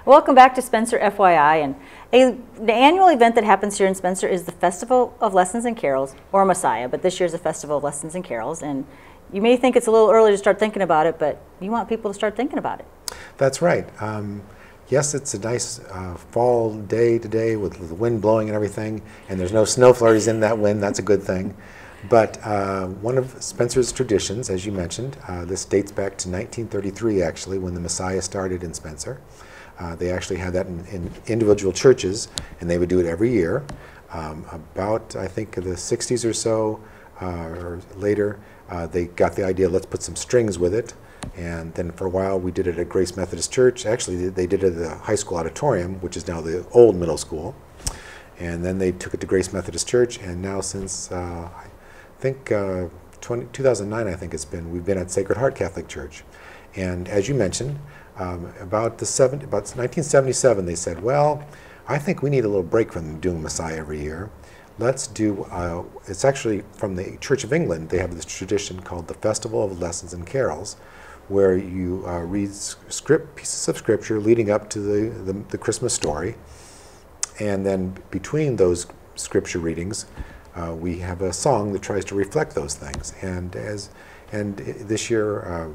Welcome back to Spencer FYI. And the annual event that happens here in Spencer is the Festival of Lessons and Carols, or Messiah, but this year's the Festival of Lessons and Carols. And you may think it's a little early to start thinking about it, but you want people to start thinking about it. That's right. Yes, it's a nice fall day today with the wind blowing and everything, and there's no snow flurries in that wind. That's a good thing. But one of Spencer's traditions, as you mentioned, this dates back to 1933, actually, when the Messiah started in Spencer. They actually had that in individual churches, and they would do it every year. About, I think, the 60s or so, or later, they got the idea, let's put some strings with it. And then for a while, we did it at Grace Methodist Church. Actually, they did it at the high school auditorium, which is now the old middle school. And then they took it to Grace Methodist Church, and now since, I think, 2009, I think it's been, we've been at Sacred Heart Catholic Church. And as you mentioned, about 1977, they said, well, I think we need a little break from doing Messiah every year. Let's do, it's actually from the Church of England, they have this tradition called the Festival of Lessons and Carols, where you read pieces of scripture leading up to the Christmas story. And then between those scripture readings, we have a song that tries to reflect those things. And this year,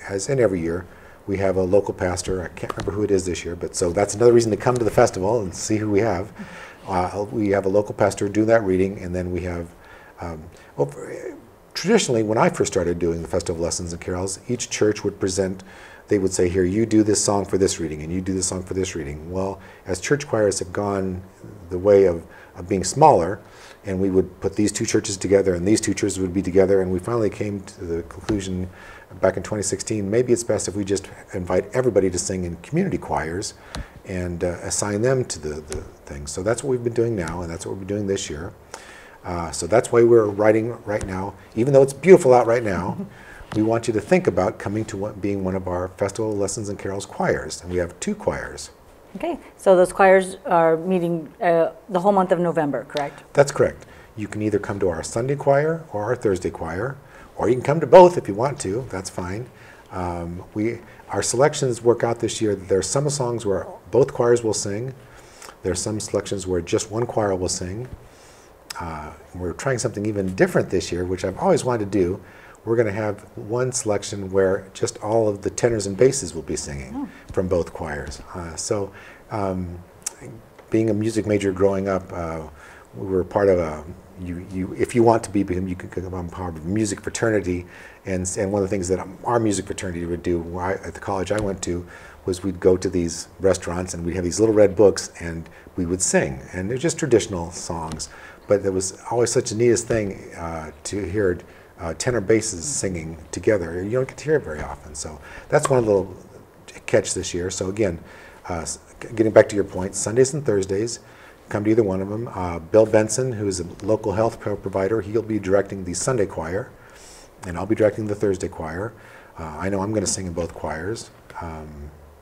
as in every year, we have a local pastor. I can't remember who it is this year, but so that's another reason to come to the festival and see who we have. We have a local pastor do that reading, and then we have, traditionally, when I first started doing the Festival of Lessons and Carols, each church would present, they would say, here, you do this song for this reading, and you do this song for this reading. Well, as church choirs have gone the way of being smaller, and we would put these two churches together, and these two churches would be together, and we finally came to the conclusion back in 2016, maybe it's best if we just invite everybody to sing in community choirs and assign them to the thing. So that's what we've been doing now, and that's what we'll be doing this year. So that's why we're writing right now. Even though it's beautiful out right now, we want you to think about coming to being one of our Festival of Lessons and Carols choirs. And we have 2 choirs. Okay, so those choirs are meeting the whole month of November, correct? That's correct. You can either come to our Sunday choir or our Thursday choir, or you can come to both if you want to. That's fine. Our selections work out this year. There are some songs where both choirs will sing. There are some selections where just one choir will sing. We're trying something even different this year, which I've always wanted to do. We're going to have one selection where just all of the tenors and basses will be singing from both choirs. Being a music major growing up, we were part of a, if you want to be, you can become part of a music fraternity. And one of the things that our music fraternity would do at the college I went to was we'd go to these restaurants and we'd have these little red books and we would sing. And they're just traditional songs. But there was always such a neatest thing to hear tenor basses singing together. You don't get to hear it very often. So that's one little catch this year. So again, getting back to your point, Sundays and Thursdays, come to either one of them. Bill Benson, who is a local health provider, he'll be directing the Sunday choir, and I'll be directing the Thursday choir. I know I'm going to sing in both choirs.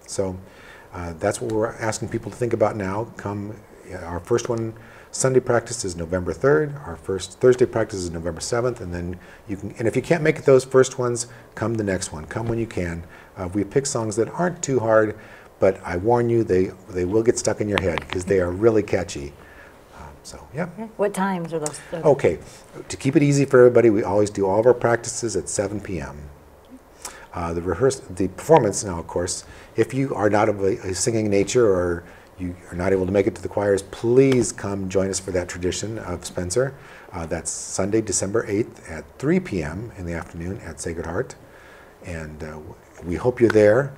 That's what we're asking people to think about now. Come, our first one, Sunday practice is November 3rd. Our first Thursday practice is November 7th, and then you can. And if you can't make it those first ones, come the next one. Come when you can. We pick songs that aren't too hard, but I warn you, they will get stuck in your head because they are really catchy. Yeah. What times are those? Okay, to keep it easy for everybody, we always do all of our practices at 7 p.m. The performance now, of course, if you are not of a singing nature or you are not able to make it to the choirs, please come join us for that tradition of Spencer. That's Sunday, December 8th at 3 p.m. in the afternoon at Sacred Heart. And we hope you're there.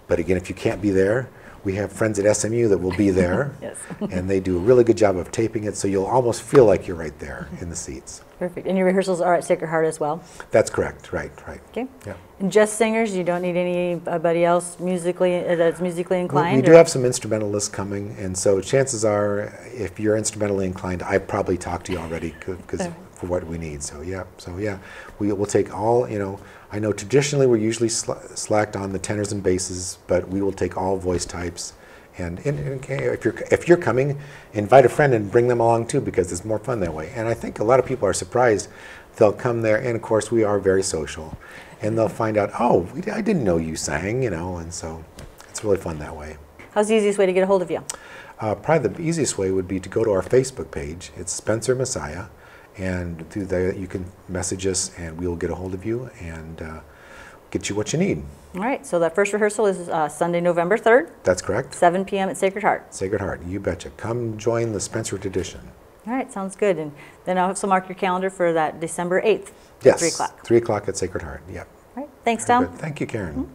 But again, if you can't be there, we have friends at SMU that will be there. Yes. And they do a really good job of taping it, so you'll almost feel like you're right there in the seats. Perfect. And your rehearsals are at Sacred Heart as well? That's correct. Right. Okay. Yeah. And just singers? You don't need anybody else that's musically inclined? We do have some instrumentalists coming, and so chances are, if you're instrumentally inclined, I've probably talked to you already because for what we need. So yeah, we will take all. I know traditionally we're usually slacked on the tenors and basses, but we will take all voice types. And if you're coming, invite a friend and bring them along too, because it's more fun that way. And I think a lot of people are surprised. They'll come there, and of course we are very social, and they'll find out, oh, I didn't know you sang, and so it's really fun that way. How's the easiest way to get a hold of you? Probably the easiest way would be to go to our Facebook page. It's Spencer Messiah, and through there you can message us and we'll get a hold of you and get you what you need. All right, so that first rehearsal is Sunday, November 3rd. That's correct. 7 p.m. at Sacred Heart. Sacred Heart, you betcha. Come join the Spencer tradition. All right, sounds good. And then I'll also mark your calendar for that December 8th Yes, at 3 o'clock. 3 o'clock at Sacred Heart, yep. All right, thanks, Very Tom. good. Thank you, Karen.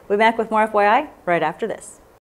We'll be back with more FYI right after this.